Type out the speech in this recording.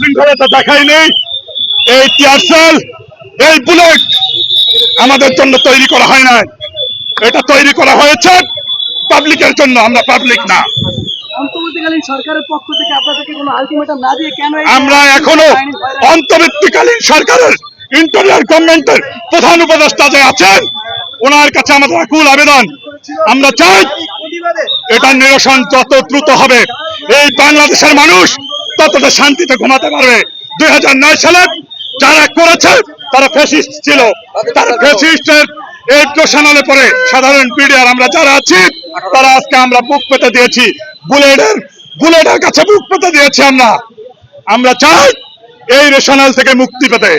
শৃঙ্খলতা দেখাই নেই। এই টিয়ারসেল, এই বুলেট আমাদের জন্য তৈরি করা হয় না, এটা তৈরি করা হয়েছে পাবলিকের জন্য। আমরা পাবলিক না। অন্তর্বর্তীকালীন সরকারের পক্ষ থেকে আপনাদেরকে কোনো আলটিমেটাম না দিয়ে কেন আমরা এখনো অন্তর্বর্তীকালীন সরকারের ইন্টেরিয়র গভর্নমেন্টের প্রধান উপদেষ্টা যে আছেন ওনার কাছে আমাদের আকুল আবেদন, আমরা চাই এটা নিরসন যত দ্রুত হবে এই বাংলাদেশের মানুষ ততটা শান্তিতে ঘুমাতে পারবে। 2009 সালে যারা করেছে তারা ফ্যাসিস্ট ছিল, তারা ফ্যাসিস্টের এই প্রশাসনে পরে সাধারণ পিডিআর আমরা যারা আছি তারা আজকে আমরা বুক পেতে দিয়েছি, বুলেটের কাছে বুক পেতে দিয়েছি। আমরা চাই এই রেশনাল থেকে মুক্তি পেতে।